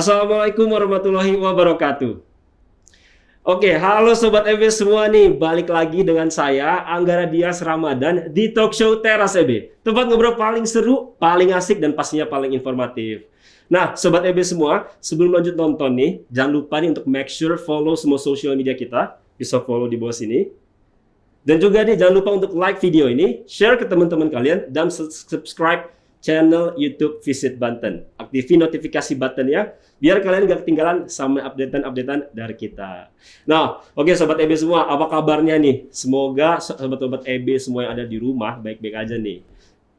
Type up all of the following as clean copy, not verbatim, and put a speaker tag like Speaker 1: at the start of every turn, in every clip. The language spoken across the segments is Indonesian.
Speaker 1: Assalamualaikum warahmatullahi wabarakatuh. Oke, halo Sobat EB semua nih. Balik lagi dengan saya, Anggara Dias Ramadan di Talk Show Teras EB. Tempat ngobrol paling seru, paling asik, dan pastinya paling informatif. Nah, Sobat EB semua, sebelum lanjut nonton nih, jangan lupa nih untuk make sure follow semua social media kita. Bisa follow di bawah sini. Dan juga nih, jangan lupa untuk like video ini, share ke teman-teman kalian, dan subscribe channel YouTube Visit Banten. Aktifin notifikasi buttonnya biar kalian gak ketinggalan sama updatean-updatean dari kita. Nah, oke Sobat EB semua, apa kabarnya nih? Semoga Sobat-Sobat EB semua yang ada di rumah baik-baik aja nih.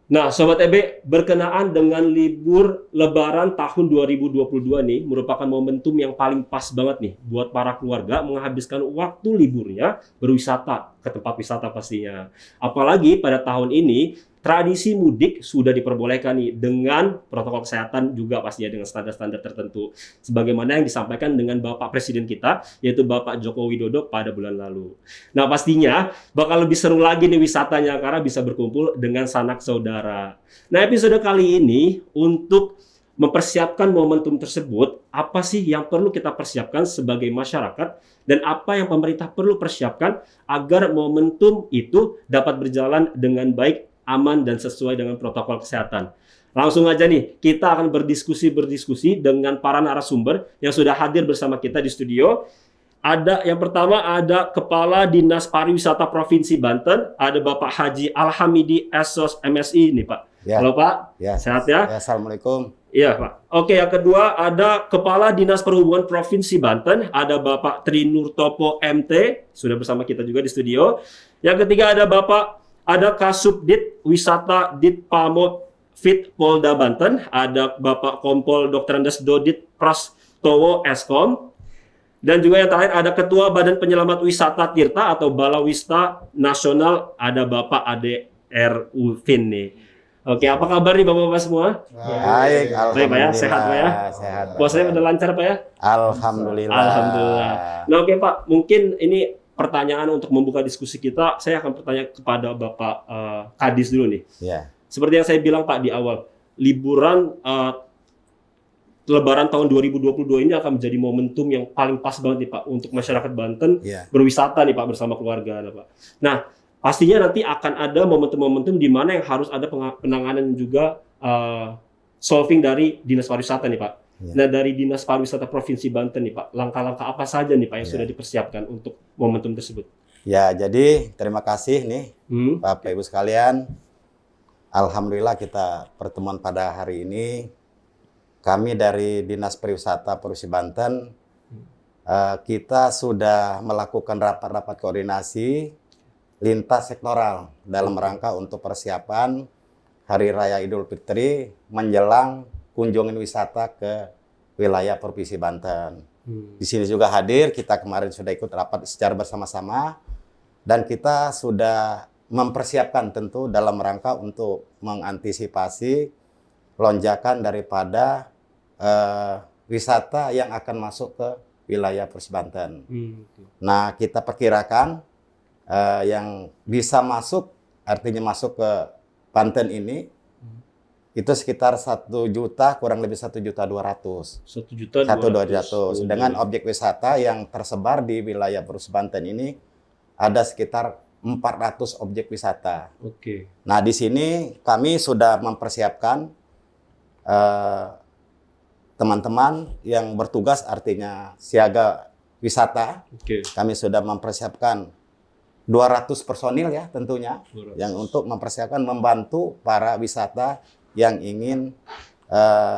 Speaker 1: Nah, Sobat EB, berkenaan dengan libur Lebaran tahun 2022 nih, merupakan momentum yang paling pas banget nih buat para keluarga menghabiskan waktu liburnya berwisata ke tempat wisata pastinya. Apalagi pada tahun ini, tradisi mudik sudah diperbolehkan nih dengan protokol kesehatan juga pastinya dengan standar-standar tertentu. Sebagaimana yang disampaikan dengan Bapak Presiden kita, yaitu Bapak Joko Widodo pada bulan lalu. Nah, pastinya bakal lebih seru lagi nih wisatanya karena bisa berkumpul dengan sanak saudara. Nah, episode kali ini untuk mempersiapkan momentum tersebut, apa sih yang perlu kita persiapkan sebagai masyarakat dan apa yang pemerintah perlu persiapkan agar momentum itu dapat berjalan dengan baik, aman, dan sesuai dengan protokol kesehatan. Langsung aja nih, kita akan berdiskusi dengan para narasumber yang sudah hadir bersama kita di studio. Yang pertama ada Kepala Dinas Pariwisata Provinsi Banten, ada Bapak Haji Alhamidi Esos MSI nih Pak.
Speaker 2: Ya.
Speaker 1: Halo Pak,
Speaker 2: ya.
Speaker 1: Sehat ya?
Speaker 2: Ya, Assalamualaikum.
Speaker 1: Iya Pak. Oke, yang kedua ada Kepala Dinas Perhubungan Provinsi Banten, ada Bapak Tri Nurtopo MT, sudah bersama kita juga di studio. Yang ketiga ada Kasubdit Wisata Ditpamot Fit Polda Banten, ada Bapak Kompol Dr. Andes Dodit Prastowo Eskom, dan juga yang terakhir ada Ketua Badan Penyelamat Wisata Tirta atau Balawista Nasional, ada Bapak Ade R. Ufin nih. Oke, apa kabar nih Bapak-Bapak semua?
Speaker 2: Baik,
Speaker 1: Baik Pak ya, sehat Pak ya?
Speaker 2: Sehat.
Speaker 1: Puasanya udah lancar Pak ya?
Speaker 2: Alhamdulillah.
Speaker 1: Alhamdulillah. Nah oke Pak, mungkin ini pertanyaan untuk membuka diskusi kita, saya akan bertanya kepada Bapak Kadis dulu nih.
Speaker 2: Ya.
Speaker 1: Seperti yang saya bilang Pak di awal, liburan Lebaran tahun 2022 ini akan menjadi momentum yang paling pas banget nih Pak untuk masyarakat Banten berwisata nih Pak bersama keluarga Pak. Nah, pastinya nanti akan ada momentum-momentum di mana yang harus ada penanganan juga solving dari Dinas Pariwisata nih Pak. Ya. Nah, dari Dinas Pariwisata Provinsi Banten nih Pak, langkah-langkah apa saja nih Pak yang sudah dipersiapkan untuk momentum tersebut?
Speaker 2: Ya, jadi terima kasih nih Bapak Ibu sekalian. Alhamdulillah kita pertemuan pada hari ini. Kami dari Dinas Pariwisata Provinsi Banten, kita sudah melakukan rapat-rapat koordinasi lintas sektoral dalam rangka untuk persiapan Hari Raya Idul Fitri menjelang kunjungan wisata ke wilayah Provinsi Banten. Di sini juga hadir, kita kemarin sudah ikut rapat secara bersama-sama dan kita sudah mempersiapkan tentu dalam rangka untuk mengantisipasi lonjakan daripada wisata yang akan masuk ke wilayah Provinsi Banten. Nah, kita perkirakan yang bisa masuk, artinya masuk ke Banten ini, itu sekitar 1 juta, kurang lebih 1.200.000. 1.200.000. Dengan objek wisata yang tersebar di wilayah Provinsi Banten ini ada sekitar 400 objek wisata.
Speaker 1: Oke.
Speaker 2: Nah, di sini kami sudah mempersiapkan teman-teman yang bertugas, artinya siaga wisata. Kami sudah mempersiapkan 200 personil ya tentunya 200. Yang untuk mempersiapkan membantu para wisata yang ingin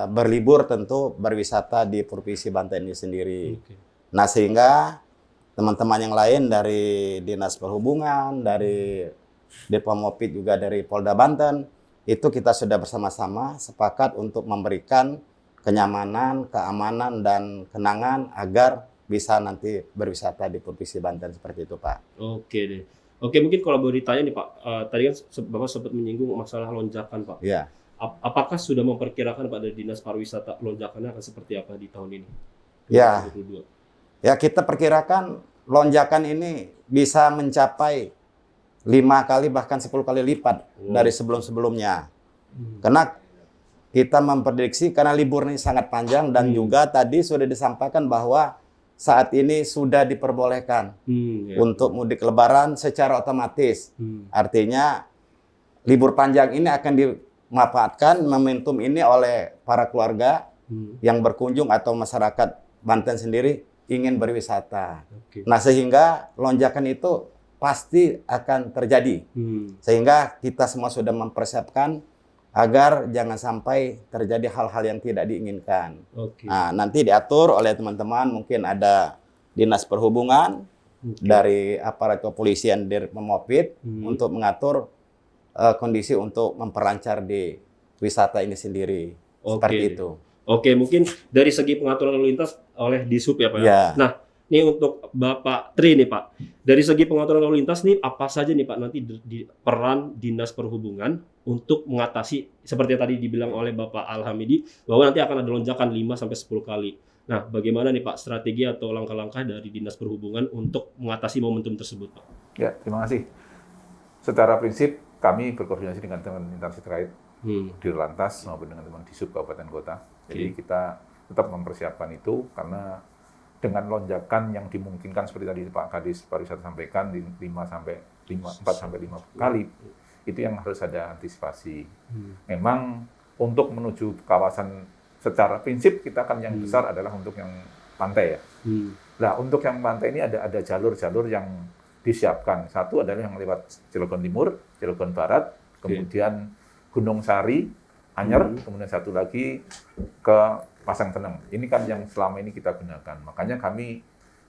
Speaker 2: berlibur, tentu berwisata di Provinsi Banten ini sendiri. Nah, sehingga teman-teman yang lain dari Dinas Perhubungan, dari Ditpamopit, juga dari Polda Banten, itu kita sudah bersama-sama sepakat untuk memberikan kenyamanan, keamanan, dan kenangan agar bisa nanti berwisata di Provinsi Banten seperti itu, Pak.
Speaker 1: Oke deh. Oke, mungkin kalau boleh ditanya nih Pak, tadi kan Bapak sempat menyinggung masalah lonjakan Pak.
Speaker 2: Ya.
Speaker 1: Apakah sudah memperkirakan Pak dari Dinas Pariwisata lonjakannya akan seperti apa di tahun ini? 2022?
Speaker 2: Ya. Ya, kita perkirakan lonjakan ini bisa mencapai 5 kali bahkan 10 kali lipat dari sebelum-sebelumnya. Karena kita memprediksi karena libur ini sangat panjang dan juga tadi sudah disampaikan bahwa saat ini sudah diperbolehkan untuk mudik lebaran secara otomatis. Artinya libur panjang ini akan dimanfaatkan momentum ini oleh para keluarga yang berkunjung atau masyarakat Banten sendiri ingin berwisata. Nah, sehingga lonjakan itu pasti akan terjadi. Sehingga kita semua sudah mempersiapkan agar jangan sampai terjadi hal-hal yang tidak diinginkan. Nah, nanti diatur oleh teman-teman, mungkin ada Dinas Perhubungan, dari aparat kepolisian di Memopit untuk mengatur kondisi untuk memperlancar di wisata ini sendiri. Seperti itu.
Speaker 1: Mungkin dari segi pengaturan lalu lintas oleh Disub ya Pak.
Speaker 2: Ya.
Speaker 1: Nah, ini untuk Bapak Tri nih Pak. Dari segi pengaturan lalu lintas nih apa saja nih Pak nanti di peran Dinas Perhubungan untuk mengatasi seperti yang tadi dibilang oleh Bapak Al-Hamidi bahwa nanti akan ada lonjakan 5 sampai 10 kali. Nah, bagaimana nih Pak strategi atau langkah-langkah dari Dinas Perhubungan untuk mengatasi momentum tersebut Pak?
Speaker 3: Ya, terima kasih. Secara prinsip kami berkoordinasi dengan teman instansi terkait Dirlantas maupun dengan teman Disub Kabupaten Kota. Jadi kita tetap mempersiapkan itu karena dengan lonjakan yang dimungkinkan seperti tadi Pak Kadis Pariwisata sampaikan di 4 sampai 5 kali, itu yang harus ada antisipasi. Memang untuk menuju kawasan secara prinsip kita kan yang besar adalah untuk yang pantai ya. Nah, untuk yang pantai ini ada jalur-jalur yang disiapkan. Satu adalah yang lewat Cilegon Timur, Cilegon Barat, kemudian Gunung Sari, Anyer, kemudian satu lagi ke Pasang Teneng. Ini kan yang selama ini kita gunakan. Makanya kami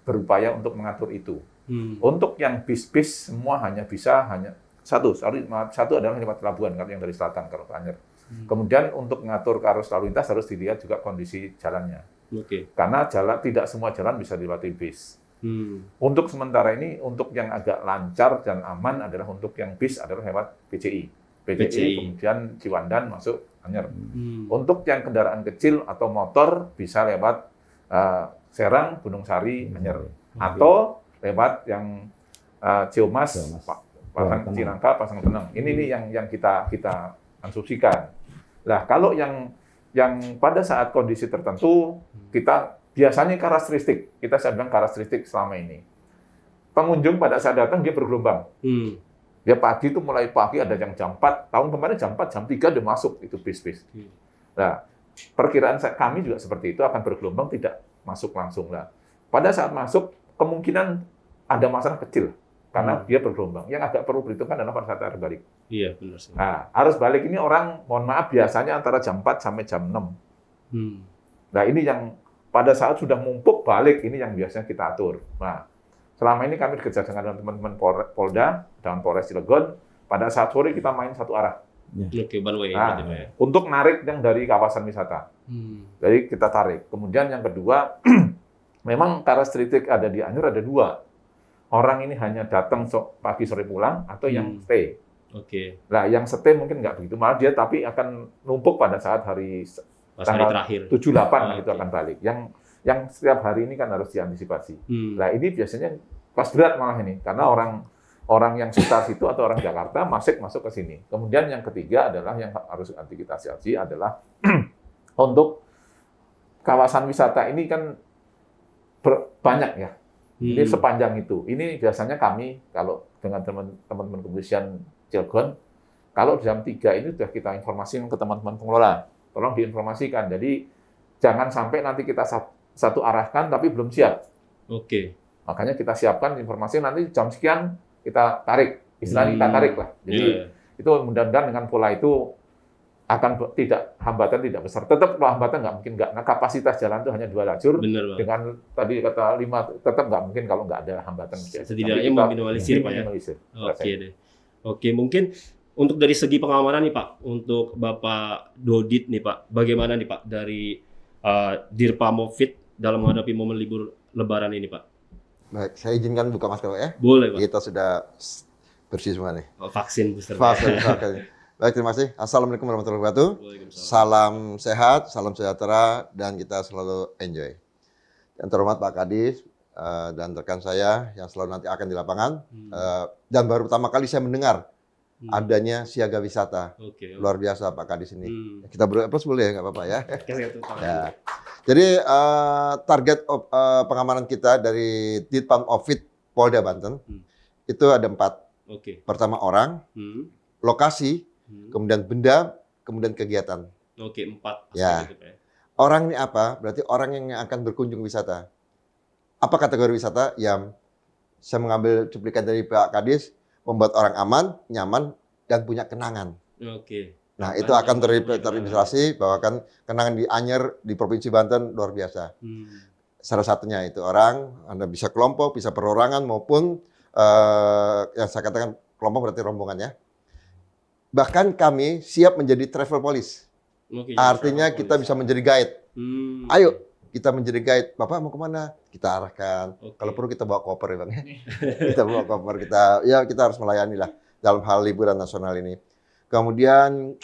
Speaker 3: berupaya untuk mengatur itu. Untuk yang bis-bis semua satu adalah lewat pelabuhan kalau yang dari selatan ke Anyer. Kemudian untuk mengatur arus lalu lintas harus dilihat juga kondisi jalannya. Karena tidak semua jalan bisa dilewati bis. Untuk sementara ini untuk yang agak lancar dan aman adalah untuk yang bis adalah lewat PCI. Kemudian Ciwandan masuk Anyer. Untuk yang kendaraan kecil atau motor bisa lewat Serang, Gunung Sari, Anyer. Atau lewat yang Ciumas, Pasang Cinangka, Pasang Teneng. Ini yang kita asumsikan. Nah, kalau yang pada saat kondisi tertentu kita biasanya karakteristik, saya bilang karakteristik selama ini. Pengunjung pada saat datang dia bergelombang. Ya pagi itu mulai pagi ada yang jam 4, tahun kemarin jam 4, jam 3 udah masuk itu bis-bis. Nah, perkiraan kami juga seperti itu akan bergelombang tidak masuk langsung lah. Pada saat masuk kemungkinan ada masalah kecil karena dia bergelombang. Yang agak perlu perhitungkan adalah pada saat arus balik.
Speaker 1: Iya, benar sih.
Speaker 3: Nah, arus balik ini orang mohon maaf biasanya antara jam 4 sampai jam 6. Nah, ini yang pada saat sudah mumpuk balik ini yang biasanya kita atur. Nah, selama ini kami bekerja dengan teman-teman Polda dan Polres Cilegon, pada saat sore kita main satu arah.
Speaker 1: One way.
Speaker 3: Untuk narik yang dari kawasan wisata. Jadi kita tarik. Kemudian yang kedua, memang karakteristik ada di Anyer ada 2. Orang ini hanya datang pagi sore pulang atau yang stay. Nah, yang stay mungkin nggak begitu, malah dia tapi akan numpuk pada saat hari
Speaker 1: terakhir
Speaker 3: 7-8 itu akan balik. Yang setiap hari ini kan harus diantisipasi. Nah, ini biasanya pas berat malah ini, karena orang yang sekitar situ atau orang Jakarta masuk ke sini. Kemudian yang ketiga adalah yang harus kita siasati adalah untuk kawasan wisata ini kan banyak ya. Ini sepanjang itu. Ini biasanya kami kalau dengan teman-teman kepolisian Cilegon, kalau jam 3 ini sudah kita informasikan ke teman-teman pengelola. Tolong diinformasikan. Jadi jangan sampai nanti kita satu arahkan tapi belum siap. Makanya kita siapkan informasi nanti jam sekian kita tarik. Istilahnya kita tarik lah. Jadi itu mudah-mudahan dengan pola itu akan hambatan tidak besar. Tetap hambatan nggak mungkin nggak. Nah, kapasitas jalan itu hanya 2 lajur. Dengan tadi kata 5 tetap nggak mungkin kalau nggak ada hambatan.
Speaker 1: Setidaknya meminimalisir Pak ya. Oke, mungkin untuk dari segi pengamanan nih Pak, untuk Bapak Dodit nih Pak, bagaimana nih Pak dari Dirpamopit dalam menghadapi momen libur Lebaran ini, Pak?
Speaker 4: Baik, saya izinkan buka masker, Pak ya.
Speaker 1: Boleh, Pak.
Speaker 4: Kita sudah bersih semua nih.
Speaker 1: Vaksin booster.
Speaker 4: Baik, terima kasih. Assalamualaikum warahmatullahi wabarakatuh. Salam sehat, salam sejahtera, dan kita selalu enjoy. Yang terhormat Pak Kadis dan rekan saya yang selalu nanti akan di lapangan. Dan baru pertama kali saya mendengar adanya siaga wisata.
Speaker 1: Oke.
Speaker 4: Luar biasa Pak Kadis ini. Kita beri-plus boleh ya, nggak apa-apa ya. Ya. Jadi target pengamanan kita dari Ditpam Ovit Polda Banten itu ada 4.
Speaker 1: Oke.
Speaker 4: Pertama orang, lokasi, kemudian benda, kemudian kegiatan.
Speaker 1: Oke, 4 aspek
Speaker 4: Ya.
Speaker 1: itu, Pak.
Speaker 4: Orang ini apa? Berarti orang yang akan berkunjung wisata. Apa kategori wisata? Yang saya mengambil cuplikan dari Pak Kadis, membuat orang aman, nyaman, dan punya kenangan.
Speaker 1: Oke.
Speaker 4: Nah, itu akan terilustrasi bahwa kan kenangan di Anyer, di Provinsi Banten, luar biasa. Salah satunya itu orang, Anda bisa kelompok, bisa perorangan, maupun yang saya katakan kelompok berarti rombongan ya. Bahkan kami siap menjadi travel police.
Speaker 1: Oke,
Speaker 4: Artinya kita bisa menjadi guide. Ayo, kita menjadi guide. Bapak mau kemana? Kita arahkan.
Speaker 1: Oke.
Speaker 4: Kalau perlu kita bawa koper ya Bang. Kita bawa koper, kita harus melayani lah dalam hal liburan nasional ini. Kemudian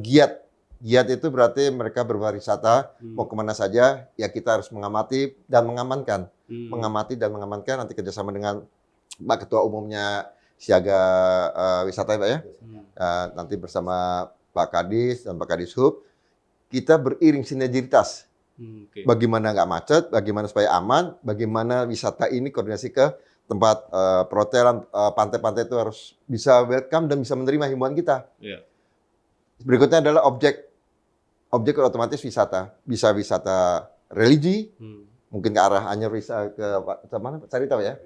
Speaker 4: giat. Giat itu berarti mereka berwisata, mau kemana saja, ya kita harus mengamati dan mengamankan. Mengamati dan mengamankan, nanti kerjasama dengan Pak Ketua Umumnya Siaga Wisata ya Pak ya. Nanti bersama Pak Kadis dan Pak Kadishub, kita beriring sinergitas. Bagaimana nggak macet, bagaimana supaya aman, bagaimana wisata ini koordinasi ke tempat perhotelan, pantai-pantai itu harus bisa welcome dan bisa menerima himbauan kita.
Speaker 1: Yeah.
Speaker 4: Berikutnya adalah objek otomatis wisata. Bisa wisata religi, mungkin ke arah Anyer, bisa ke mana? Cari tahu ya.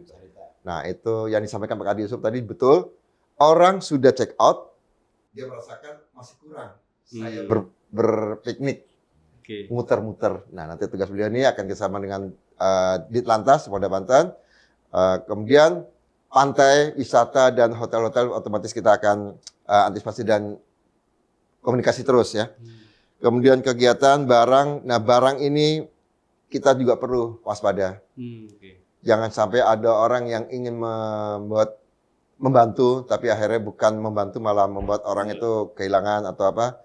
Speaker 4: Nah itu yang disampaikan Pak Kadishub tadi betul. Orang sudah check out, dia merasakan masih kurang. Saya berpiknik, muter-muter. Nah nanti tugas beliau ini akan bersama dengan Ditlantas Polda Banten. Kemudian pantai, wisata, dan hotel-hotel otomatis kita akan antisipasi dan komunikasi terus ya. Kemudian kegiatan barang, nah barang ini kita juga perlu waspada. Jangan sampai ada orang yang ingin membantu, tapi akhirnya bukan membantu malah membuat orang itu kehilangan atau apa.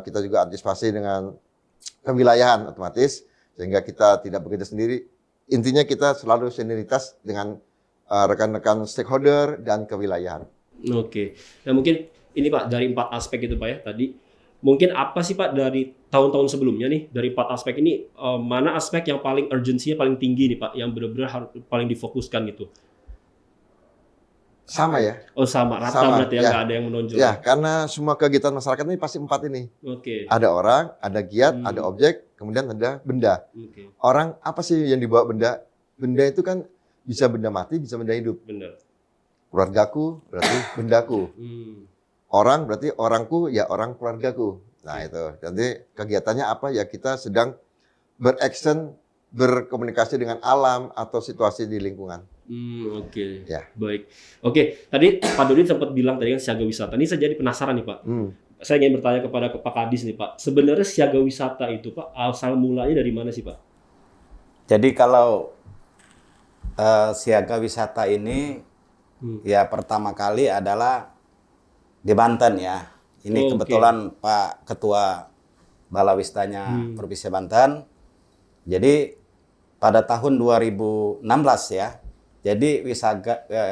Speaker 4: Kita juga antisipasi dengan kewilayahan otomatis, sehingga kita tidak bekerja sendiri. Intinya kita selalu sinergitas dengan rekan-rekan stakeholder dan kewilayahan.
Speaker 1: Oke. Nah mungkin ini Pak, dari 4 aspek itu Pak ya tadi, mungkin apa sih Pak dari tahun-tahun sebelumnya nih, dari 4 aspek ini, mana aspek yang paling urgensinya paling tinggi nih Pak, yang benar-benar harus paling difokuskan gitu?
Speaker 4: Sama ya?
Speaker 1: Oh sama, rata berarti ya, nggak ada yang menonjol?
Speaker 4: Ya, karena semua kegiatan masyarakat ini pasti 4 ini.
Speaker 1: Oke.
Speaker 4: Ada orang, ada giat, ada objek, kemudian ada benda. Orang, apa sih yang dibawa benda? Benda itu kan bisa benda mati, bisa benda hidup.
Speaker 1: Benar.
Speaker 4: Keluargaku berarti bendaku. Orang berarti orangku, ya orang keluargaku. Nah itu, nanti kegiatannya apa? Ya kita sedang beraction, berkomunikasi dengan alam atau situasi di lingkungan.
Speaker 1: Oke.
Speaker 4: Ya.
Speaker 1: Baik. Oke, tadi Pak Dodi sempat bilang tadi kan siaga wisata. Ini saya jadi penasaran nih Pak. Saya ingin bertanya kepada Pak Kadis nih Pak. Sebenarnya siaga wisata itu Pak, asal mulanya dari mana sih Pak?
Speaker 2: Jadi kalau siaga wisata ini ya pertama kali adalah di Banten ya. Ini kebetulan Pak Ketua Balawistanya Provinsi Banten. Jadi pada tahun 2016 ya. Jadi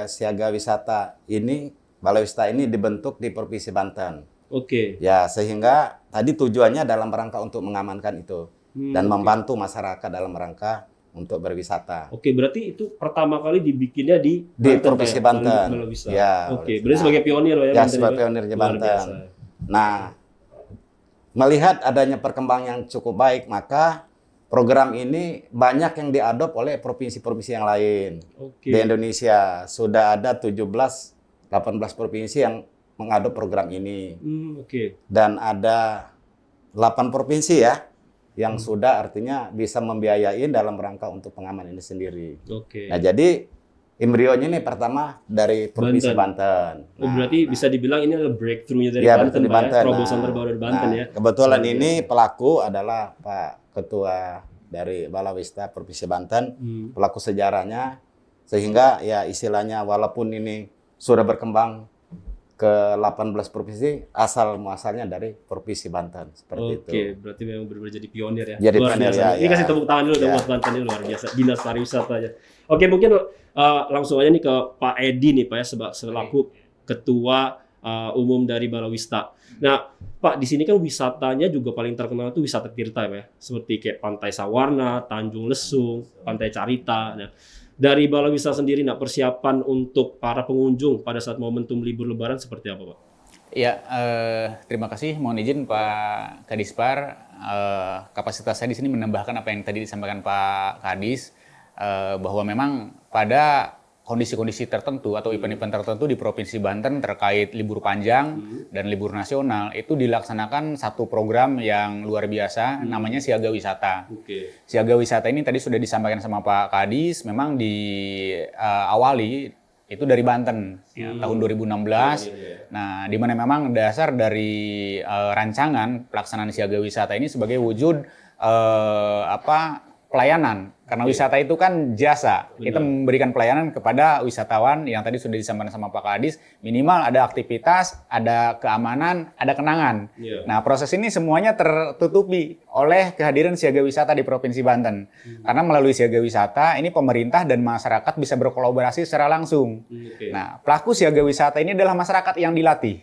Speaker 2: siaga wisata ini, Balawista ini dibentuk di Provinsi Banten.
Speaker 1: Oke.
Speaker 2: Ya, sehingga tadi tujuannya dalam rangka untuk mengamankan itu dan membantu masyarakat dalam rangka untuk berwisata.
Speaker 1: Oke, berarti itu pertama kali dibikinnya di
Speaker 2: Provinsi Banten.
Speaker 1: Ya. Oke, berarti sebagai pionir loh ya.
Speaker 2: Ya, sebagai pionirnya Banten. Nah, melihat adanya perkembangan yang cukup baik, maka program ini banyak yang diadop oleh provinsi-provinsi yang lain. Di Indonesia sudah ada 18 provinsi yang mengadop program ini. Dan ada 8 provinsi ya yang sudah artinya bisa membiayai dalam rangka untuk pengaman ini sendiri. Nah, jadi embrionya ini pertama dari Provinsi Banten.
Speaker 1: Nah, berarti bisa dibilang ini adalah breakthrough-nya dari Banten, Pak ya? Terobosan terbaru dari Banten ya.
Speaker 2: Kebetulan ini pelaku adalah Pak Ketua dari Balawista Provinsi Banten, pelaku sejarahnya, sehingga ya istilahnya walaupun ini sudah berkembang ke 18 provinsi, asal muasalnya dari Provinsi Banten seperti itu.
Speaker 1: Oke, berarti memang benar-benar jadi pionir ya.
Speaker 2: Jadi
Speaker 1: luar
Speaker 2: pionir
Speaker 1: biasa.
Speaker 2: ya.
Speaker 1: Ini kasih tepuk tangan dulu buat Banten ini luar biasa. Dinas Pariwisata aja. Oke, mungkin langsung aja nih ke Pak Edi nih Pak ya, selaku Ketua umum dari Balawista. Nah, Pak, di sini kan wisatanya juga paling terkenal itu wisata tirta ya, seperti kayak Pantai Sawarna, Tanjung Lesung, Pantai Carita. Nah, dari Balawista sendiri, nah persiapan untuk para pengunjung pada saat momentum libur Lebaran seperti apa, Pak?
Speaker 5: Ya, terima kasih. Mohon izin Pak Kadispar. Kapasitas saya di sini menambahkan apa yang tadi disampaikan Pak Kadis, bahwa memang pada kondisi-kondisi tertentu atau event-event tertentu di Provinsi Banten terkait libur panjang dan libur nasional itu dilaksanakan satu program yang luar biasa, namanya Siaga Wisata. Siaga Wisata ini tadi sudah disampaikan sama Pak Kadis, memang diawali itu dari Banten ya, tahun 2016. Nah, di mana memang dasar dari rancangan pelaksanaan Siaga Wisata ini sebagai wujud pelayanan. Karena wisata itu kan jasa. Kita memberikan pelayanan kepada wisatawan yang tadi sudah disampaikan sama Pak Kadis, minimal ada aktivitas, ada keamanan, ada kenangan. Nah, proses ini semuanya tertutupi oleh kehadiran Siaga Wisata di Provinsi Banten. Karena melalui Siaga Wisata, ini pemerintah dan masyarakat bisa berkolaborasi secara langsung. Nah, pelaku Siaga Wisata ini adalah masyarakat yang dilatih.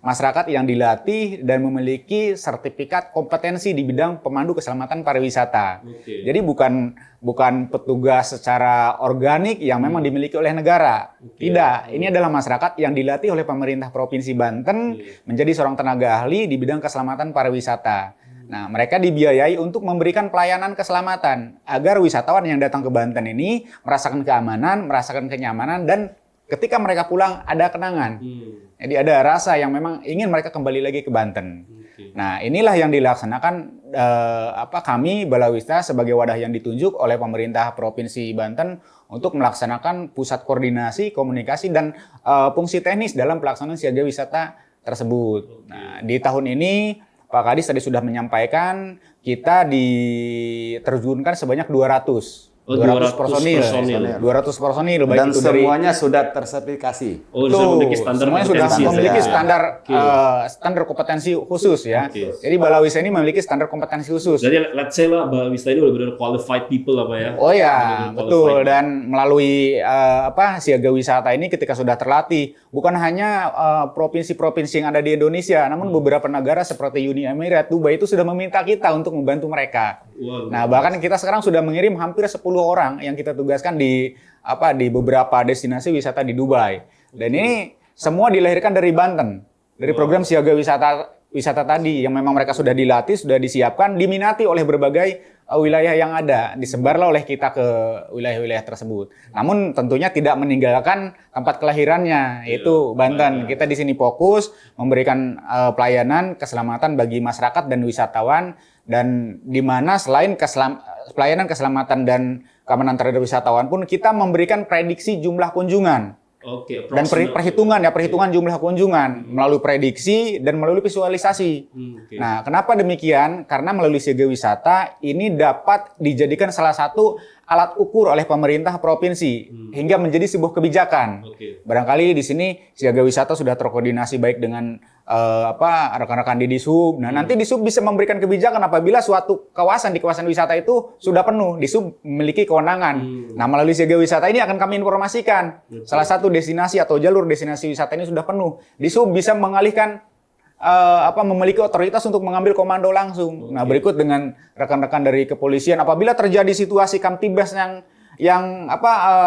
Speaker 5: Masyarakat yang dilatih dan memiliki sertifikat kompetensi di bidang pemandu keselamatan pariwisata. Jadi bukan petugas secara organik yang memang dimiliki oleh negara. Tidak, ini adalah masyarakat yang dilatih oleh pemerintah Provinsi Banten menjadi seorang tenaga ahli di bidang keselamatan pariwisata. Nah, mereka dibiayai untuk memberikan pelayanan keselamatan agar wisatawan yang datang ke Banten ini merasakan keamanan, merasakan kenyamanan, dan ketika mereka pulang ada kenangan. Jadi ada rasa yang memang ingin mereka kembali lagi ke Banten. Nah, inilah yang dilaksanakan kami Balawista sebagai wadah yang ditunjuk oleh pemerintah Provinsi Banten untuk melaksanakan pusat koordinasi, komunikasi, dan fungsi teknis dalam pelaksanaan Siaga Wisata tersebut. Nah, di tahun ini Pak Kadis tadi sudah menyampaikan kita diterjunkan sebanyak 200 personil. 200 personil baik
Speaker 2: Dan
Speaker 5: itu
Speaker 2: semuanya sudah tersertifikasi.
Speaker 1: Sudah memiliki standar
Speaker 5: semuanya sudah
Speaker 1: kompetensi.
Speaker 5: memiliki standar kompetensi khusus ya. Jadi Balawista ini memiliki standar kompetensi khusus.
Speaker 1: Jadi let's say lah Balawista ini benar-benar qualified people apa ya?
Speaker 5: Oh ya, betul. Dan melalui Siaga Wisata ini ketika sudah terlatih, bukan hanya provinsi-provinsi yang ada di Indonesia, namun beberapa negara seperti Uni Emirat, Dubai itu sudah meminta kita untuk membantu mereka. Nah, bahkan kita sekarang sudah mengirim hampir 10 orang yang kita tugaskan di beberapa destinasi wisata di Dubai. Dan ini semua dilahirkan dari Banten, dari program Siaga Wisata tadi yang memang mereka sudah dilatih, sudah disiapkan, diminati oleh berbagai wilayah yang ada, disebarlah oleh kita ke wilayah-wilayah tersebut. Namun tentunya tidak meninggalkan tempat kelahirannya, yaitu Banten. Kita di sini fokus memberikan pelayanan keselamatan bagi masyarakat dan wisatawan, dan di mana selain pelayanan keselamatan dan keamanan terhadap wisatawan pun kita memberikan prediksi jumlah kunjungan. Dan perhitungan jumlah kunjungan melalui prediksi dan melalui visualisasi. Nah, kenapa demikian? Karena melalui Siaga Wisata ini dapat dijadikan salah satu alat ukur oleh pemerintah provinsi hingga menjadi sebuah kebijakan. Barangkali di sini Siaga Wisata sudah terkoordinasi baik dengan rekan-rekan di Disub. Nah, nanti Disub bisa memberikan kebijakan apabila suatu kawasan di kawasan wisata itu sudah penuh, Disub memiliki kewenangan. Nah, melalui Siaga Wisata ini akan kami informasikan salah satu destinasi atau jalur destinasi wisata ini sudah penuh. Disub bisa mengalihkan memiliki otoritas untuk mengambil komando langsung. Nah, berikut dengan rekan-rekan dari kepolisian apabila terjadi situasi kamtibas yang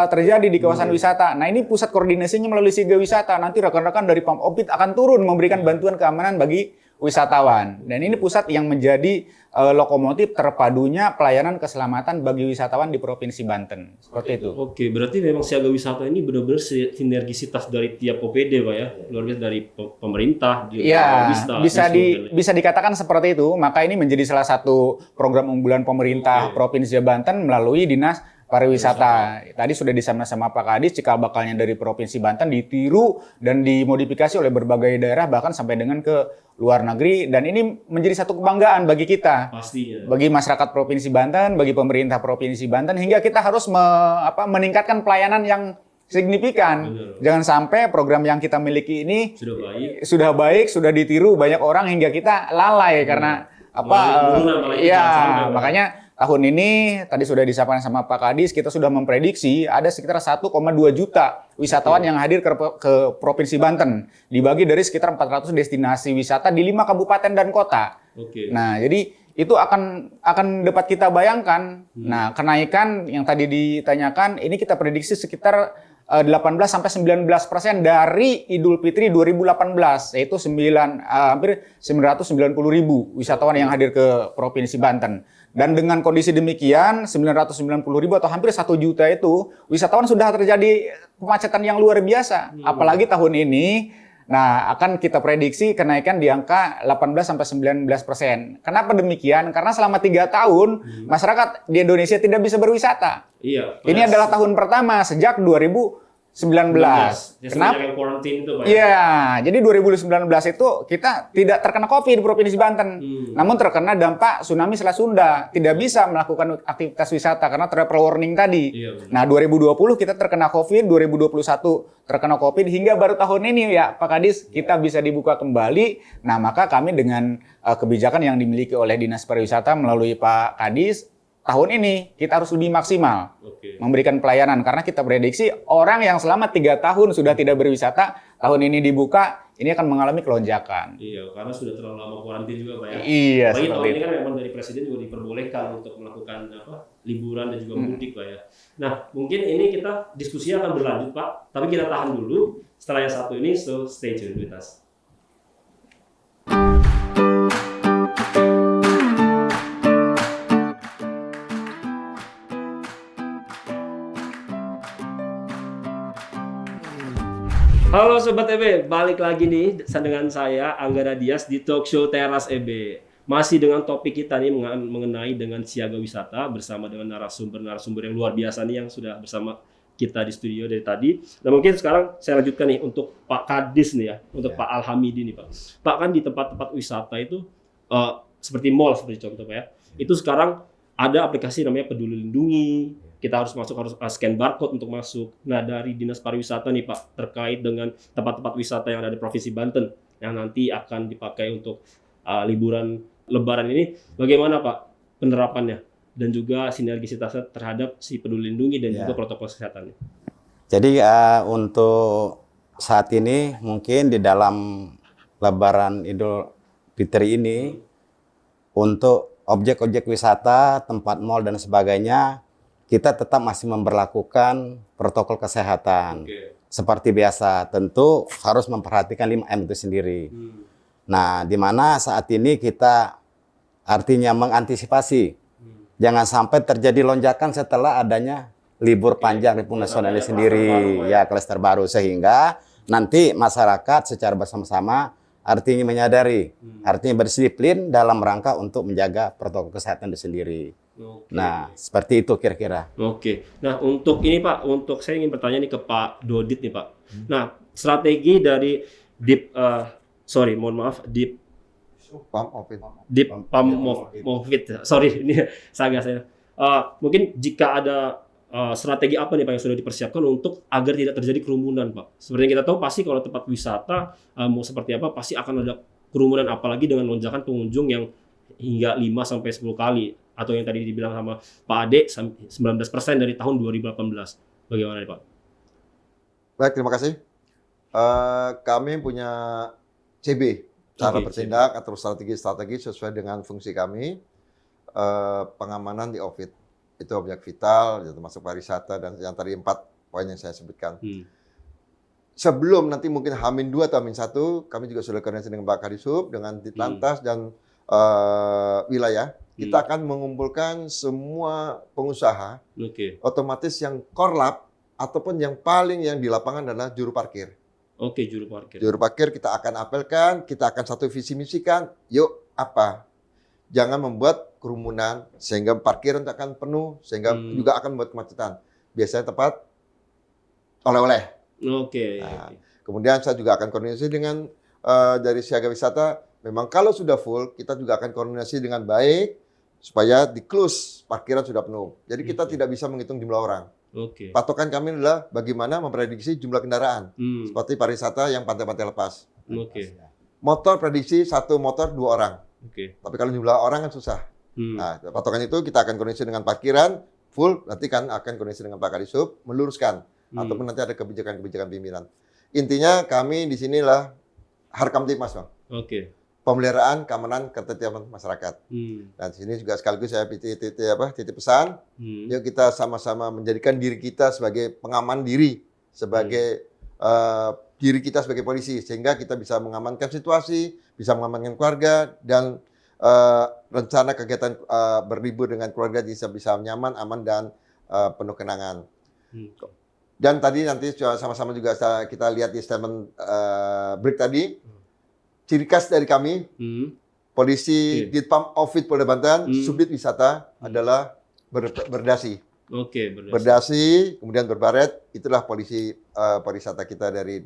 Speaker 5: terjadi di kawasan wisata. Nah, ini pusat koordinasinya melalui Siaga Wisata. Nanti rekan-rekan dari Pamopit akan turun memberikan bantuan keamanan bagi wisatawan. Dan ini pusat yang menjadi lokomotif terpadunya pelayanan keselamatan bagi wisatawan di Provinsi Banten. Seperti itu.
Speaker 1: Oke, berarti memang Siaga Wisata ini benar-benar sinergisitas dari tiap OPD, Pak ya? Luar biasa dari pemerintah,
Speaker 5: bisa dikatakan seperti itu. Maka ini menjadi salah satu program unggulan pemerintah Provinsi Banten melalui Dinas Pariwisata. Tadi sudah disampaikan sama Pak Kadis, cikal bakalnya dari Provinsi Banten ditiru dan dimodifikasi oleh berbagai daerah bahkan sampai dengan ke luar negeri, dan ini menjadi satu kebanggaan bagi kita.
Speaker 1: Pastinya.
Speaker 5: Bagi masyarakat Provinsi Banten, bagi pemerintah Provinsi Banten, hingga kita harus meningkatkan pelayanan yang signifikan. Jangan sampai program yang kita miliki ini sudah baik, sudah ditiru banyak orang hingga kita lalai karena makanya tahun ini tadi sudah disampaikan sama Pak Kadis, kita sudah memprediksi ada sekitar 1,2 juta wisatawan yang hadir ke Provinsi Banten, dibagi dari sekitar 400 destinasi wisata di 5 kabupaten dan kota. Nah, jadi itu akan dapat kita bayangkan. Nah, kenaikan yang tadi ditanyakan ini kita prediksi sekitar 18-19% dari Idul Fitri 2018, yaitu hampir 990.000 wisatawan yang hadir ke Provinsi Banten. Dan dengan kondisi demikian, 990.000 atau hampir 1 juta itu, wisatawan sudah terjadi kemacetan yang luar biasa. Apalagi tahun ini, nah akan kita prediksi kenaikan di angka 18-19%. Kenapa demikian? Karena selama 3 tahun, masyarakat di Indonesia tidak bisa berwisata.
Speaker 1: Iya.
Speaker 5: Ini adalah tahun pertama sejak 2019. Kenapa?
Speaker 1: Yang quarantine itu, Pak.
Speaker 5: Iya, jadi 2019 itu kita tidak terkena COVID di Provinsi Banten. Namun terkena dampak tsunami Selat Sunda. Tidak bisa melakukan aktivitas wisata karena travel warning tadi.
Speaker 1: Iya,
Speaker 5: nah, 2020 kita terkena COVID, 2021 terkena COVID, hingga baru tahun ini ya Pak Kadis kita bisa dibuka kembali. Nah, maka kami dengan kebijakan yang dimiliki oleh Dinas Pariwisata melalui Pak Kadis, tahun ini kita harus lebih maksimal memberikan pelayanan karena kita prediksi orang yang selama 3 tahun sudah tidak berwisata, tahun ini dibuka, ini akan mengalami kelonjakan.
Speaker 1: Iya, karena sudah terlalu lama kuarantin juga, Pak ya.
Speaker 5: Iya,
Speaker 1: apalagi tahun
Speaker 5: seperti
Speaker 1: ini
Speaker 5: itu.
Speaker 1: kan memang dari Presiden juga diperbolehkan untuk melakukan liburan dan juga mudik, Pak ya. Nah, mungkin ini kita diskusinya akan berlanjut, Pak. Tapi kita tahan dulu setelah yang satu ini, so stay tuned with us. Halo Sobat EB, balik lagi nih dengan saya Anggara Dias di Talk Show Teras EB. Masih dengan topik kita nih mengenai dengan siaga wisata bersama dengan narasumber-narasumber yang luar biasa nih yang sudah bersama kita di studio dari tadi. Dan mungkin sekarang saya lanjutkan nih untuk Pak Kadis nih ya, untuk Pak Alhamidi nih Pak. Pak kan di tempat-tempat wisata itu seperti mall seperti contoh Pak ya, itu sekarang ada aplikasi namanya Peduli Lindungi. Kita harus scan barcode untuk masuk. Nah, dari Dinas Pariwisata nih Pak, terkait dengan tempat-tempat wisata yang ada di Provinsi Banten yang nanti akan dipakai untuk liburan Lebaran ini, bagaimana Pak penerapannya dan juga sinergisitasnya terhadap si Peduli Lindungi dan juga protokol kesehatannya?
Speaker 2: Jadi untuk saat ini mungkin di dalam Lebaran Idul Fitri ini untuk objek-objek wisata, tempat mal dan sebagainya, kita tetap masih memberlakukan protokol kesehatan. Seperti biasa, tentu harus memperhatikan 5M itu sendiri. Nah, di mana saat ini kita artinya mengantisipasi. Jangan sampai terjadi lonjakan setelah adanya libur panjang libur nasional ini sendiri, ya klaster baru. Sehingga nanti masyarakat secara bersama-sama artinya menyadari, artinya berdisiplin dalam rangka untuk menjaga protokol kesehatan itu sendiri. Nah, seperti itu kira-kira.
Speaker 1: Nah, untuk ini Pak, untuk saya ingin bertanya nih ke Pak Dodit nih Pak. Nah, strategi dari mungkin jika ada strategi apa nih Pak yang sudah dipersiapkan untuk agar tidak terjadi kerumunan Pak? Seperti yang kita tahu pasti kalau tempat wisata mau seperti apa pasti akan ada kerumunan, apalagi dengan lonjakan pengunjung yang hingga 5-10 kali. Atau yang tadi dibilang sama Pak Ade, 19% dari tahun 2018. Bagaimana nih Pak?
Speaker 4: Baik, terima kasih. Kami punya CB, cara bertindak atau strategi sesuai dengan fungsi kami. Pengamanan di OVID, itu objek vital, termasuk pariwisata, dan yang tadi 4 poin yang saya sebutkan. Sebelum nanti mungkin H-2 atau H-1, kami juga sudah koordinasi dengan Pak Kadishub, dengan Ditlantas dan wilayah. Kita akan mengumpulkan semua pengusaha, otomatis yang korlap ataupun yang paling yang di lapangan adalah juru parkir.
Speaker 1: Juru parkir.
Speaker 4: Juru parkir kita akan apelkan, kita akan satu visi misikan. Yuk apa? Jangan membuat kerumunan sehingga parkiran akan penuh, sehingga juga akan membuat kemacetan. Biasanya tepat oleh-oleh. Kemudian saya juga akan koordinasi dengan dari siaga wisata. Memang kalau sudah full, kita juga akan koordinasi dengan baik supaya di close parkiran sudah penuh. Jadi kita tidak bisa menghitung jumlah orang. Patokan kami adalah bagaimana memprediksi jumlah kendaraan. Seperti pariwisata yang pantai-pantai lepas. Motor prediksi 1 motor 2 orang. Tapi kalau jumlah orang kan susah. Nah, patokan itu kita akan koordinasi dengan parkiran full, nanti kan akan koordinasi dengan Pak Kadisub meluruskan ataupun nanti ada kebijakan-kebijakan pimpinan. Intinya kami di sinilah Harkamtipmas, Bang.
Speaker 1: Oke.
Speaker 4: Pemeliharaan keamanan ketertiban masyarakat. Dan di sini juga sekaligus saya titip pesan, yuk kita sama-sama menjadikan diri kita sebagai pengaman diri, sebagai diri kita sebagai polisi, sehingga kita bisa mengamankan situasi, bisa mengamankan keluarga, dan rencana kegiatan berlibur dengan keluarga bisa nyaman, aman, dan penuh kenangan. Dan tadi nanti sama-sama juga kita lihat di statement break tadi, ciri khas dari kami, polisi Ditpam Opvit Polda Banten, Subdit Wisata adalah berdasi.
Speaker 1: Oke,
Speaker 4: berdasi, kemudian berbaret, itulah polisi pariwisata kita dari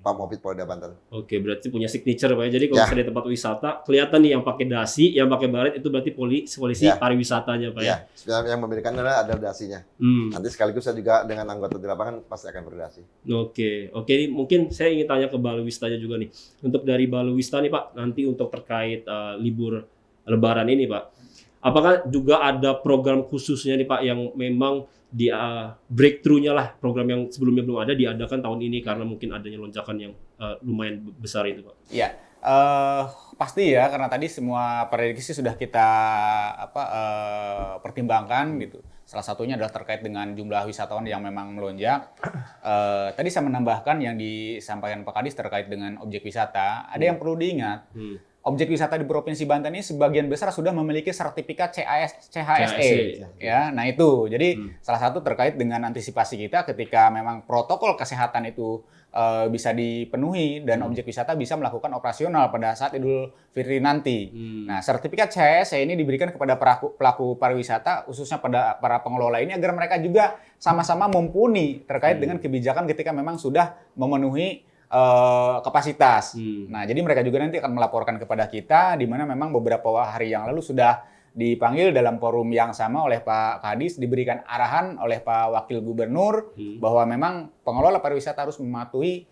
Speaker 4: Pam Opvit Polda Banten.
Speaker 1: Oke, berarti punya signature Pak ya. Jadi kalau misalnya di tempat wisata, kelihatan nih yang pakai dasi, yang pakai baret itu berarti polisi pariwisatanya Pak ya.
Speaker 4: Yang membedakan adalah dasinya. Nanti sekaligus saya juga dengan anggota di lapangan pasti akan berdasi.
Speaker 1: Oke, mungkin saya ingin tanya ke Balewistanya juga nih. Untuk dari Balewista nih Pak, nanti untuk terkait libur Lebaran ini Pak, apakah juga ada program khususnya nih Pak yang memang di breakthrough-nya lah, program yang sebelumnya belum ada diadakan tahun ini karena mungkin adanya lonjakan yang lumayan besar itu Pak?
Speaker 5: Iya, pasti ya, karena tadi semua prediksi sudah kita pertimbangkan gitu. Salah satunya adalah terkait dengan jumlah wisatawan yang memang melonjak. Tadi saya menambahkan yang disampaikan Pak Kadis terkait dengan objek wisata. Ada yang perlu diingat. Objek wisata di Provinsi Banten ini sebagian besar sudah memiliki sertifikat CHSE. Ya, nah itu. Jadi salah satu terkait dengan antisipasi kita ketika memang protokol kesehatan itu bisa dipenuhi dan objek wisata bisa melakukan operasional pada saat Idul Fitri nanti. Nah, sertifikat CHSE ini diberikan kepada pelaku pariwisata, khususnya pada para pengelola ini agar mereka juga sama-sama mumpuni terkait dengan kebijakan ketika memang sudah memenuhi kapasitas. Nah, jadi mereka juga nanti akan melaporkan kepada kita, di mana memang beberapa hari yang lalu sudah dipanggil dalam forum yang sama oleh Pak Kadis, diberikan arahan oleh Pak Wakil Gubernur bahwa memang pengelola pariwisata harus mematuhi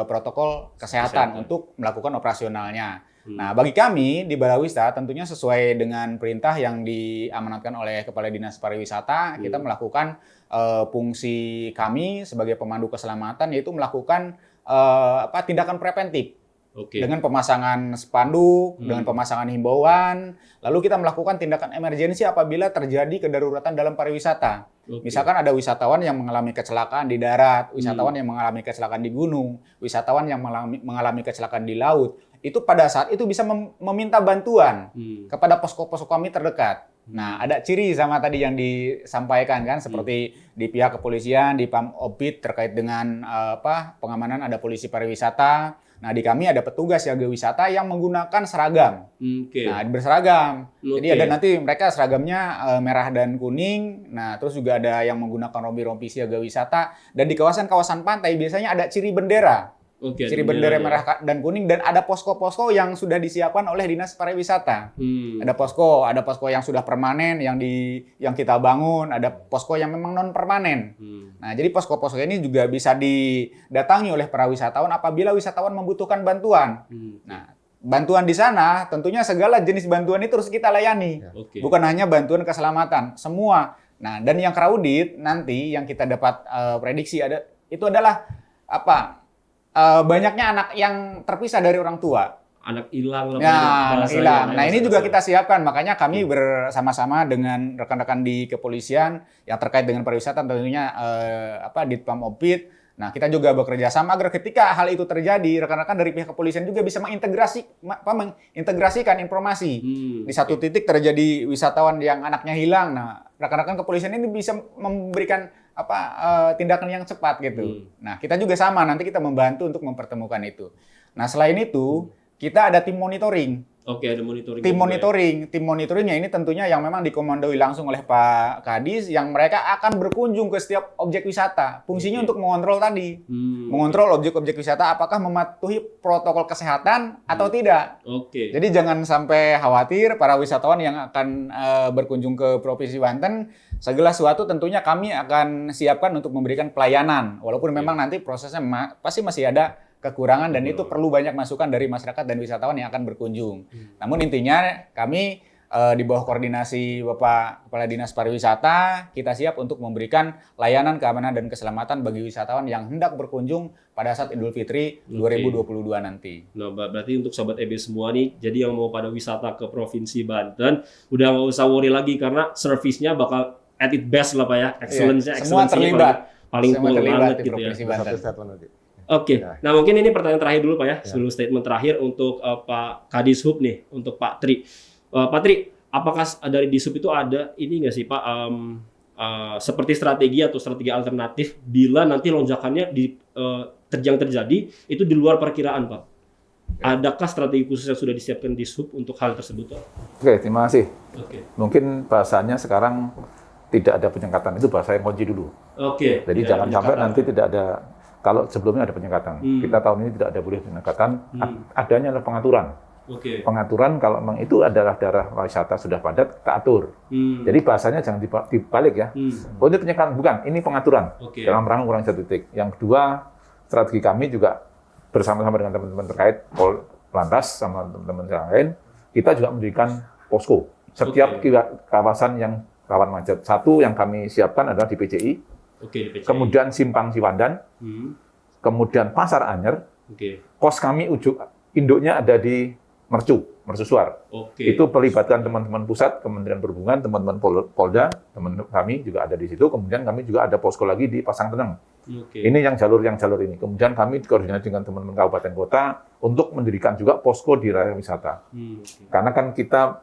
Speaker 5: protokol kesehatan untuk melakukan operasionalnya. Nah, bagi kami di Balawista tentunya sesuai dengan perintah yang diamanatkan oleh Kepala Dinas Pariwisata, kita melakukan fungsi kami sebagai pemandu keselamatan, yaitu melakukan tindakan preventif dengan pemasangan spanduk, dengan pemasangan himbauan, lalu kita melakukan tindakan emergensi apabila terjadi kedaruratan dalam pariwisata. Misalkan ada wisatawan yang mengalami kecelakaan di darat, wisatawan yang mengalami kecelakaan di gunung, wisatawan yang mengalami kecelakaan di laut, itu pada saat itu bisa meminta bantuan kepada posko-posko kami terdekat. Nah, ada ciri sama tadi yang disampaikan kan, seperti di pihak kepolisian, di Pam Opvit terkait dengan pengamanan, ada polisi pariwisata. Nah, di kami ada petugas jaga wisata yang menggunakan seragam. Nah, berseragam. Jadi ada nanti mereka seragamnya merah dan kuning. Nah, terus juga ada yang menggunakan rompi-rompi siaga wisata. Dan di kawasan-kawasan pantai biasanya ada ciri bendera. Ciri bendera merah dan kuning, dan ada posko-posko yang sudah disiapkan oleh Dinas Pariwisata. Ada posko yang sudah permanen yang kita bangun, ada posko yang memang non permanen. Nah, jadi posko-posko ini juga bisa didatangi oleh para wisatawan apabila wisatawan membutuhkan bantuan. Nah, bantuan di sana tentunya segala jenis bantuan itu harus kita layani. Bukan hanya bantuan keselamatan, semua. Nah, dan yang crowded nanti yang kita dapat prediksi itu adalah banyaknya anak yang terpisah dari orang tua.
Speaker 1: Anak hilang.
Speaker 5: Anak hilang. Nah, ini juga kita siapkan. Makanya kami bersama-sama dengan rekan-rekan di kepolisian yang terkait dengan pariwisata, tentunya Ditpam Opvit. Nah, kita juga bekerja sama agar ketika hal itu terjadi, rekan-rekan dari pihak kepolisian juga bisa mengintegrasikan informasi. Di satu titik terjadi wisatawan yang anaknya hilang. Nah, rekan-rekan kepolisian ini bisa memberikan tindakan yang cepat gitu. Nah, kita juga sama, nanti kita membantu untuk mempertemukan itu. Nah, selain itu, kita ada tim monitoring.
Speaker 1: Ada monitoring.
Speaker 5: Tim monitoringnya ini tentunya yang memang dikomandoi langsung oleh Pak Kadis, yang mereka akan berkunjung ke setiap objek wisata. Fungsinya untuk mengontrol tadi. Mengontrol objek-objek wisata apakah mematuhi protokol kesehatan atau tidak. Jadi jangan sampai khawatir para wisatawan yang akan berkunjung ke Provinsi Banten, segala sesuatu tentunya kami akan siapkan untuk memberikan pelayanan. Walaupun memang nanti prosesnya pasti masih ada kekurangan dan itu perlu banyak masukan dari masyarakat dan wisatawan yang akan berkunjung. Namun intinya kami di bawah koordinasi Bapak Kepala Dinas Pariwisata, kita siap untuk memberikan layanan keamanan dan keselamatan bagi wisatawan yang hendak berkunjung pada saat Idul Fitri 2022 nanti.
Speaker 1: Nah, berarti untuk Sobat EB semua nih, jadi yang mau pada wisata ke Provinsi Banten, udah nggak usah worry lagi karena servisnya bakal at its best lah Pak ya. Excellence-nya,
Speaker 5: Semua terlibat.
Speaker 1: paling
Speaker 5: Semua
Speaker 1: cool
Speaker 5: terlibat
Speaker 1: banget
Speaker 5: di
Speaker 1: gitu ya.
Speaker 5: Provinsi Banten.
Speaker 4: Satu statement nanti.
Speaker 1: Oke, nah mungkin ini pertanyaan terakhir dulu Pak ya, sebelum statement terakhir untuk Pak Kadishub nih, untuk Pak Tri. Pak Tri, apakah dari Dishub itu ada ini nggak sih Pak, seperti strategi atau strategi alternatif bila nanti lonjakannya terjadi itu di luar perkiraan Pak? Adakah strategi khusus yang sudah disiapkan Dishub untuk hal tersebut Pak?
Speaker 3: Oke, terima kasih.
Speaker 1: Oke.
Speaker 3: Mungkin bahasanya sekarang tidak ada penyekatan, itu bahasa yang kunci dulu.
Speaker 1: Oke.
Speaker 3: Jadi jangan sampai nanti tidak ada, kalau sebelumnya ada penyekatan. Kita tahun ini tidak ada boleh penyekatan, adanya adalah pengaturan.
Speaker 1: Oke.
Speaker 3: Pengaturan kalau memang itu adalah daerah wisata sudah padat, kita atur. Jadi bahasanya jangan dibalik ya. Oh ini penyekatan, bukan, ini pengaturan. Dalam rangka mengurangi satu titik. Yang kedua, strategi kami juga bersama-sama dengan teman-teman terkait, Lantas sama teman-teman yang lain, kita juga mendirikan posko. Setiap kawasan yang rawan macet. Satu yang kami siapkan adalah di PCI,
Speaker 1: di PCI.
Speaker 3: Kemudian Simpang Ciwandan, kemudian Pasar Anyer. Pos kami induknya ada di Mercusuar. Itu pelibatan teman-teman pusat, Kementerian Perhubungan, teman-teman Polda, teman kami juga ada di situ. Kemudian kami juga ada posko lagi di Pasang Teneng. Ini yang jalur ini. Kemudian kami koordinasi dengan teman-teman kabupaten kota untuk mendirikan juga posko di raya wisata. Karena kan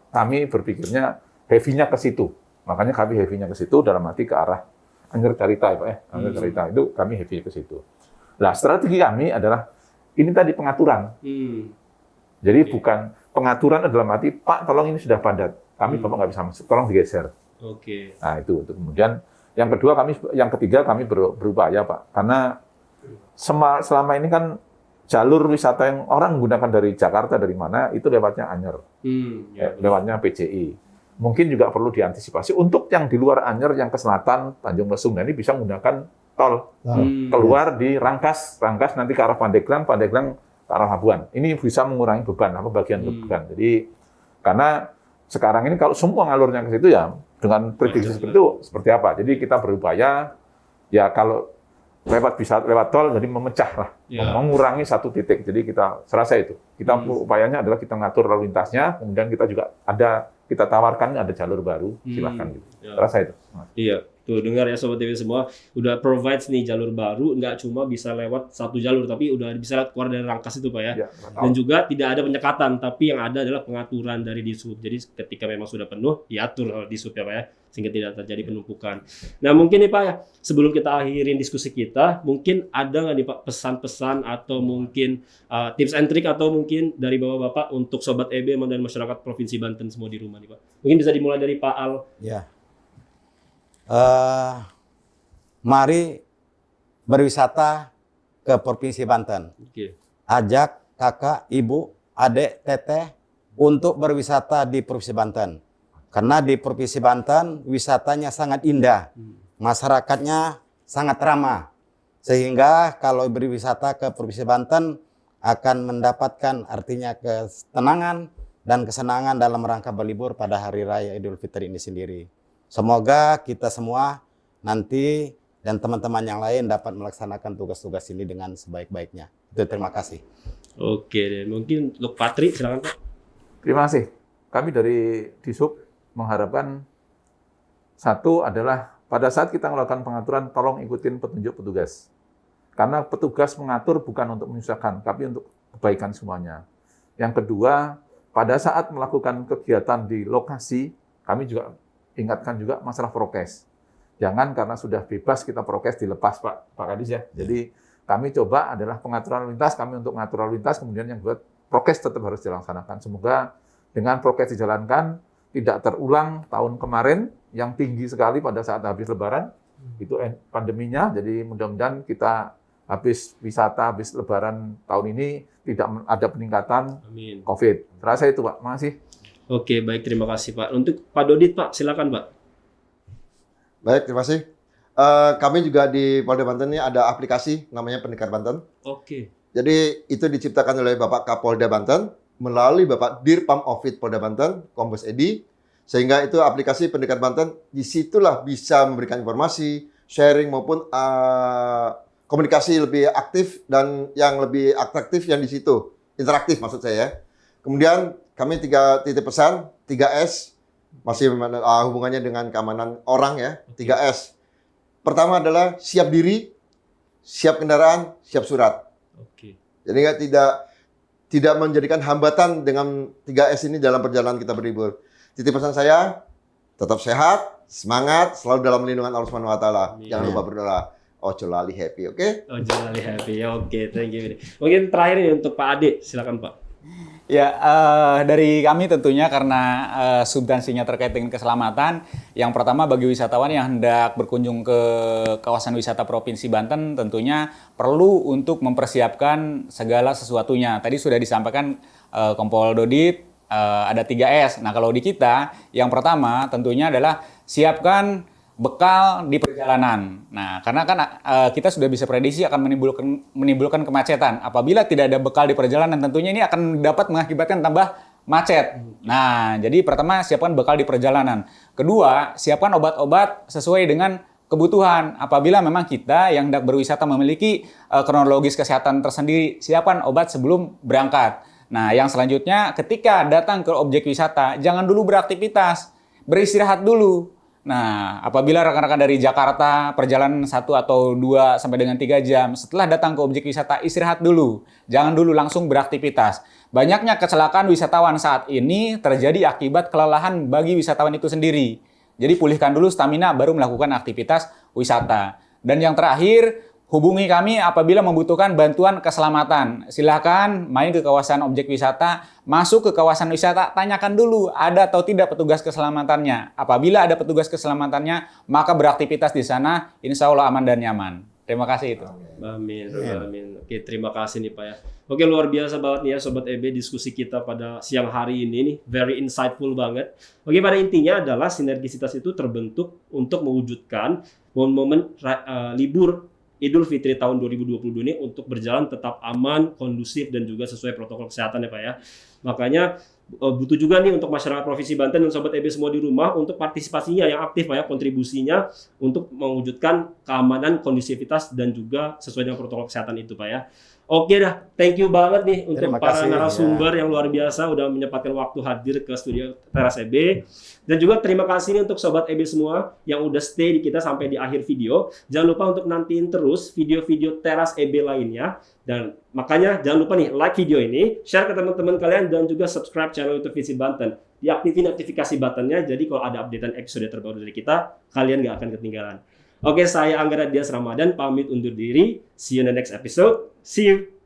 Speaker 3: kami berpikirnya heavy-nya ke situ. Makanya kami heavy-nya ke situ dalam arti ke arah Anyer Carita, Pak ya. Anyer Carita itu kami heavy ke situ. Nah, strategi kami adalah ini tadi pengaturan. Jadi bukan pengaturan adalah arti, Pak, tolong ini sudah padat. Kami Bapak nggak bisa masuk, tolong digeser. Nah, itu. Kemudian yang ketiga kami berupaya, Pak. Karena selama ini kan jalur wisata yang orang menggunakan dari Jakarta, dari mana, itu lewatnya Anyer. Lewatnya PCI. Mungkin juga perlu diantisipasi untuk yang di luar Anyer, yang ke selatan, Tanjung Lesung, ini bisa menggunakan tol. Keluar di Rangkas nanti ke arah Pandeglang ke arah Labuan. Ini bisa mengurangi beban, bagian beban. Jadi, karena sekarang ini kalau semua ngalurnya ke situ ya, dengan prediksi seperti itu, seperti apa? Jadi kita berupaya, ya kalau lewat tol, jadi memecah lah, mengurangi satu titik. Jadi kita serasa itu. Kita upayanya adalah kita ngatur lalu lintasnya, kemudian kita juga kita tawarkan ada jalur baru, silahkan gitu. Serasa itu.
Speaker 1: Iya. Tuh, dengar ya Sobat TV semua, udah provides nih jalur baru, nggak cuma bisa lewat satu jalur, tapi udah bisa keluar dari Rangkas itu Pak ya. Dan juga tidak ada penyekatan, tapi yang ada adalah pengaturan dari Dishub. Jadi ketika memang sudah penuh, diatur oleh Dishub ya Pak ya, sehingga tidak terjadi penumpukan. Nah mungkin nih Pak ya, sebelum kita akhirin diskusi kita, mungkin ada nggak nih Pak pesan-pesan atau mungkin tips and trick atau mungkin dari Bapak-Bapak untuk Sobat EB dan masyarakat Provinsi Banten semua di rumah nih Pak. Mungkin bisa dimulai dari Pak Al.
Speaker 2: Ya. Mari berwisata ke Provinsi Banten. Ajak kakak, ibu, adik, teteh untuk berwisata di Provinsi Banten. Karena di Provinsi Banten wisatanya sangat indah, masyarakatnya sangat ramah. Sehingga kalau berwisata ke Provinsi Banten akan mendapatkan artinya ketenangan dan kesenangan dalam rangka berlibur pada Hari Raya Idul Fitri ini sendiri. Semoga kita semua nanti dan teman-teman yang lain dapat melaksanakan tugas-tugas ini dengan sebaik-baiknya. Itu terima kasih.
Speaker 1: Oke, mungkin untuk Pak Tri, silakan Pak.
Speaker 3: Terima kasih. Kami dari Dishub mengharapkan satu adalah pada saat kita melakukan pengaturan, tolong ikutin petunjuk petugas. Karena petugas mengatur bukan untuk menyusahkan, tapi untuk kebaikan semuanya. Yang kedua, pada saat melakukan kegiatan di lokasi, kami juga ingatkan juga masalah prokes. Jangan karena sudah bebas kita prokes dilepas Pak Kadis ya. Jadi kami coba adalah pengaturan lalu lintas, kami untuk mengatur lalu lintas, kemudian yang buat prokes tetap harus dilaksanakan. Semoga dengan prokes dijalankan, tidak terulang tahun kemarin yang tinggi sekali pada saat habis Lebaran, itu pandeminya. Jadi mudah-mudahan kita habis wisata, habis Lebaran tahun ini tidak ada peningkatan COVID. Terasa itu Pak, makasih.
Speaker 1: Oke, baik, terima kasih Pak. Untuk Pak Dodit Pak, silakan Pak.
Speaker 4: Baik, terima kasih. Kami juga di Polda Banten ini ada aplikasi namanya Pendekar Banten. Jadi itu diciptakan oleh Bapak Kapolda Banten melalui Bapak Dirpam Ovit Polda Banten, Kombes Edi. Sehingga itu aplikasi Pendekat Banten disitulah bisa memberikan informasi, sharing maupun komunikasi lebih aktif dan yang lebih atraktif yang di situ. Interaktif maksud saya ya. Kemudian kami 3 titik pesan, 3S, masih hubungannya dengan keamanan orang ya, 3S. Pertama adalah siap diri, siap kendaraan, siap surat.
Speaker 1: Oke.
Speaker 4: Jadi tidak menjadikan hambatan dengan 3S ini dalam perjalanan kita berlibur. Titik pesan saya, tetap sehat, semangat, selalu dalam lindungan Allah Subhanahu wa taala. Jangan lupa berdoa. Ojo lali happy, oke?
Speaker 1: Ojo lali happy. Oke, thank you. Mungkin terakhir nih untuk Pak Ade, silakan Pak.
Speaker 5: Ya, dari kami tentunya karena substansinya terkait dengan keselamatan, yang pertama bagi wisatawan yang hendak berkunjung ke kawasan wisata Provinsi Banten tentunya perlu untuk mempersiapkan segala sesuatunya. Tadi sudah disampaikan Kompol Dodit, ada 3S. Nah, kalau di kita, yang pertama tentunya adalah siapkan bekal di perjalanan. Nah, karena kan kita sudah bisa prediksi akan menimbulkan kemacetan. Apabila tidak ada bekal di perjalanan, tentunya ini akan dapat mengakibatkan tambah macet. Nah, jadi pertama siapkan bekal di perjalanan. Kedua, siapkan obat-obat sesuai dengan kebutuhan. Apabila memang kita yang hendak berwisata memiliki kronologis kesehatan tersendiri, siapkan obat sebelum berangkat. Nah, yang selanjutnya ketika datang ke objek wisata, jangan dulu beraktivitas, beristirahat dulu. Nah, apabila rekan-rekan dari Jakarta perjalanan 1 atau 2 sampai dengan 3 jam, setelah datang ke objek wisata, istirahat dulu. Jangan dulu langsung beraktivitas. Banyaknya kecelakaan wisatawan saat ini terjadi akibat kelelahan bagi wisatawan itu sendiri. Jadi pulihkan dulu stamina baru melakukan aktivitas wisata. Dan yang terakhir, hubungi kami apabila membutuhkan bantuan keselamatan. Silakan main ke kawasan objek wisata, masuk ke kawasan wisata, tanyakan dulu ada atau tidak petugas keselamatannya. Apabila ada petugas keselamatannya, maka beraktivitas di sana insya Allah aman dan nyaman. Terima kasih itu.
Speaker 1: Amin. Amin. Oke, terima kasih nih Pak ya. Oke, luar biasa banget nih ya Sobat EB, diskusi kita pada siang hari ini nih, very insightful banget. Oke, pada intinya adalah sinergisitas itu terbentuk untuk mewujudkan momen-momen libur Idul Fitri tahun 2022 ini untuk berjalan tetap aman, kondusif, dan juga sesuai protokol kesehatan ya Pak ya. Makanya butuh juga nih untuk masyarakat Provinsi Banten dan Sobat EB semua di rumah untuk partisipasinya yang aktif Pak ya, kontribusinya untuk mewujudkan keamanan, kondusivitas, dan juga sesuai dengan protokol kesehatan itu Pak ya. Oke dah, thank you banget nih untuk para narasumber yang luar biasa udah menyempatkan waktu hadir ke studio Teras EB. Dan juga terima kasih nih untuk Sobat EB semua yang udah stay di kita sampai di akhir video. Jangan lupa untuk nantiin terus video-video Teras EB lainnya. Dan makanya jangan lupa nih like video ini, share ke teman-teman kalian, dan juga subscribe channel YouTube Visi Banten. Diaktifin notifikasi buttonnya, jadi kalau ada updatean episode terbaru dari kita, kalian gak akan ketinggalan. Oke, saya Anggara Dias Ramadan, pamit undur diri. See you in the next episode. See you!